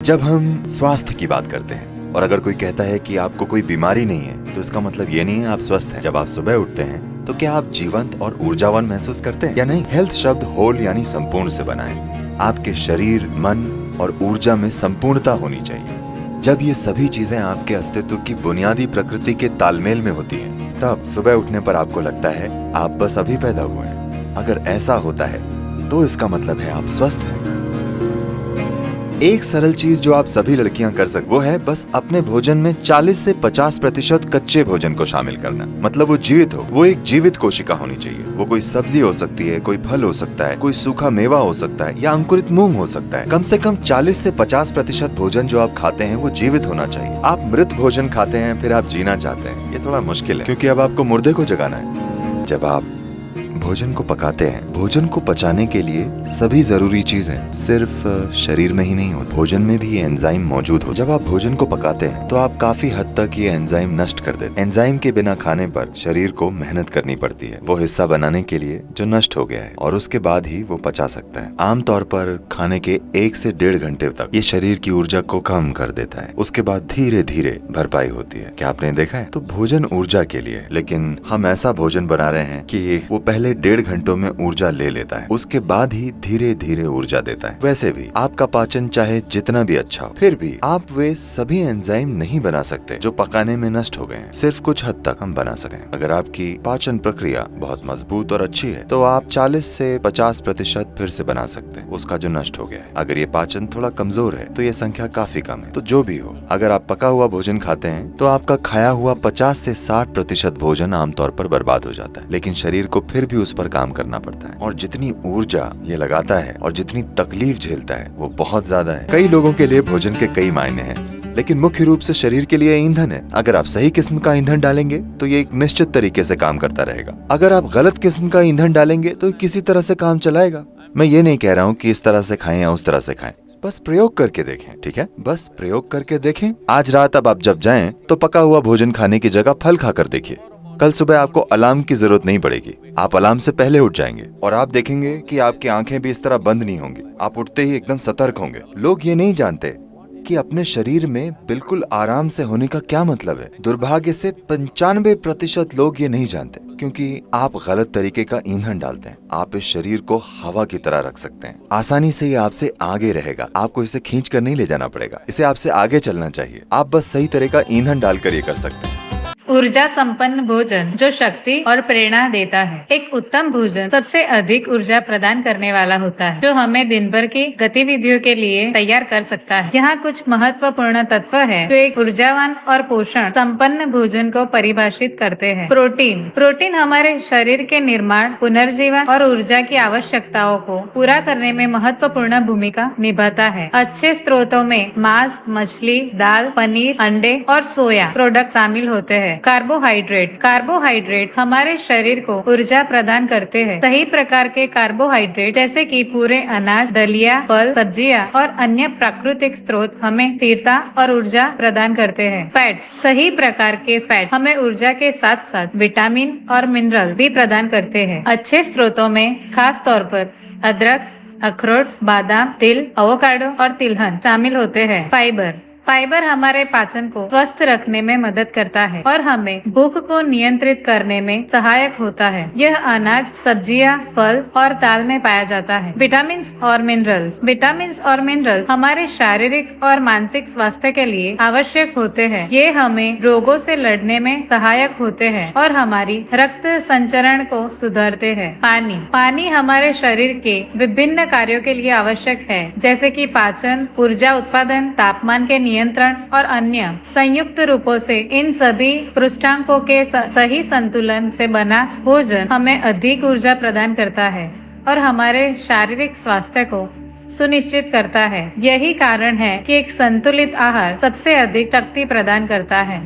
जब हम स्वास्थ्य की बात करते हैं और अगर कोई कहता है कि आपको कोई बीमारी नहीं है तो इसका मतलब ये नहीं है आप स्वस्थ हैं। जब आप सुबह उठते हैं तो क्या आप जीवंत और ऊर्जावान महसूस करते हैं या नहीं? हेल्थ शब्द होल यानी संपूर्ण से बना है। आपके शरीर, मन और ऊर्जा में संपूर्णता होनी चाहिए। जब ये सभी चीजें आपके अस्तित्व की बुनियादी प्रकृति के तालमेल में होती हैं, तब सुबह उठने पर आपको लगता है आप बस अभी पैदा हुए हैं। अगर ऐसा होता है तो इसका मतलब है आप स्वस्थ हैं। एक सरल चीज जो आप सभी लड़कियां कर सकते वो है बस अपने भोजन में 40 से 50% कच्चे भोजन को शामिल करना। मतलब वो जीवित हो, वो एक जीवित कोशिका होनी चाहिए। वो कोई सब्जी हो सकती है, कोई फल हो सकता है, कोई सूखा मेवा हो सकता है या अंकुरित मूंग हो सकता है। कम से कम 40 से 50% भोजन जो आप खाते हैं वो जीवित होना चाहिए। आप मृत भोजन खाते हैं फिर आप जीना चाहते हैं, ये थोड़ा मुश्किल है क्योंकि अब आपको मुर्दे को जगाना है। जब आप भोजन को पकाते हैं, भोजन को पचाने के लिए सभी जरूरी चीजें सिर्फ शरीर में ही नहीं होती, भोजन में भी ये एंजाइम मौजूद हो। जब आप भोजन को पकाते हैं तो आप काफी हद तक ये एंजाइम नष्ट कर देते हैं। एंजाइम के बिना खाने पर शरीर को मेहनत करनी पड़ती है वो हिस्सा बनाने के लिए जो नष्ट हो गया है, और उसके बाद ही वो पचा सकता है। आमतौर पर खाने के 1 से 1.5 घंटे तक ये शरीर की ऊर्जा को कम कर देता है। उसके बाद धीरे धीरे भरपाई होती है। क्या आपने देखा है? तो भोजन ऊर्जा के लिए, लेकिन हम ऐसा भोजन बना रहे हैं कि वो पहले 1.5 घंटों में ऊर्जा ले लेता है, उसके बाद ही धीरे धीरे ऊर्जा देता है। वैसे भी आपका पाचन चाहे जितना भी अच्छा हो, फिर भी आप वे सभी एंजाइम नहीं बना सकते जो पकाने में नष्ट हो गए हैं। सिर्फ कुछ हद तक हम बना सकते हैं। अगर आपकी पाचन प्रक्रिया बहुत मजबूत और अच्छी है तो आप 40 से 50% फिर से बना सकते हैं उसका जो नष्ट हो गया है। अगर ये पाचन थोड़ा कमजोर है तो ये संख्या काफी कम है। तो जो भी हो, अगर आप पका हुआ भोजन खाते हैं तो आपका खाया हुआ 50 से 60% भोजन आमतौर पर बर्बाद हो जाता है, लेकिन शरीर को फिर भी उस पर काम करना पड़ता है। और जितनी ऊर्जा ये लगाता है और जितनी तकलीफ झेलता है वो बहुत ज्यादा है। कई लोगों के लिए भोजन के कई मायने हैं, लेकिन मुख्य रूप से शरीर के लिए ईंधन है। अगर आप सही किस्म का ईंधन डालेंगे तो ये एक निश्चित तरीके से काम करता रहेगा। अगर आप गलत किस्म का ईंधन डालेंगे तो किसी तरह से काम चलाएगा। मैं ये नहीं कह रहा हूँ कि इस तरह से खाएं या उस तरह से खाएं, बस प्रयोग करके देखें। ठीक है, बस प्रयोग करके देखें। आज रात अब आप जब जाएं तो पका हुआ भोजन खाने की जगह फल खाकर देखिए। कल सुबह आपको अलार्म की जरूरत नहीं पड़ेगी। आप अलार्म से पहले उठ जाएंगे और आप देखेंगे कि आपकी आंखें भी इस तरह बंद नहीं होंगी। आप उठते ही एकदम सतर्क होंगे। लोग ये नहीं जानते कि अपने शरीर में बिल्कुल आराम से होने का क्या मतलब है। दुर्भाग्य से 95% लोग ये नहीं जानते, क्योंकि आप गलत तरीके का ईंधन डालते हैं। आप इस शरीर को हवा की तरह रख सकते हैं। आसानी से ये आपसे आगे रहेगा। आपको इसे खींच कर नहीं ले जाना पड़ेगा, इसे आपसे आगे चलना चाहिए। आप बस सही तरह का ईंधन डालकर ये कर सकते हैं। ऊर्जा संपन्न भोजन जो शक्ति और प्रेरणा देता है। एक उत्तम भोजन सबसे अधिक ऊर्जा प्रदान करने वाला होता है, जो हमें दिन भर की गतिविधियों के लिए तैयार कर सकता है। यहाँ कुछ महत्वपूर्ण तत्व है जो एक ऊर्जावान और पोषण संपन्न भोजन को परिभाषित करते हैं। प्रोटीन हमारे शरीर के निर्माण, पुनर्जीवन और ऊर्जा की आवश्यकताओं को पूरा करने में महत्वपूर्ण भूमिका निभाता है। अच्छे स्रोतों में मांस, मछली, दाल, पनीर, अंडे और सोया प्रोडक्ट शामिल होते हैं। कार्बोहाइड्रेट हमारे शरीर को ऊर्जा प्रदान करते हैं। सही प्रकार के कार्बोहाइड्रेट जैसे कि पूरे अनाज, दलिया, फल, सब्जियां और अन्य प्राकृतिक स्रोत हमें स्थिरता और ऊर्जा प्रदान करते हैं। फैट, सही प्रकार के फैट हमें ऊर्जा के साथ साथ विटामिन और मिनरल भी प्रदान करते हैं। अच्छे स्रोतों में खास तौर पर अदरक, अखरोट, बादाम, तिल, एवोकाडो और तिलहन शामिल होते हैं। फाइबर हमारे पाचन को स्वस्थ रखने में मदद करता है और हमें भूख को नियंत्रित करने में सहायक होता है। यह अनाज, सब्जियां, फल और दाल में पाया जाता है। विटामिन्स और मिनरल्स हमारे शारीरिक और मानसिक स्वास्थ्य के लिए आवश्यक होते हैं। ये हमें रोगों से लड़ने में सहायक होते हैं और हमारी रक्त संचरण को सुधारते हैं। पानी हमारे शरीर के विभिन्न कार्यों के लिए आवश्यक है, जैसे कि पाचन, ऊर्जा उत्पादन, तापमान के नियंत्रण और अन्य। संयुक्त रूपों से इन सभी पृष्ठांकों के सही संतुलन से बना भोजन हमें अधिक ऊर्जा प्रदान करता है और हमारे शारीरिक स्वास्थ्य को सुनिश्चित करता है। यही कारण है कि एक संतुलित आहार सबसे अधिक शक्ति प्रदान करता है।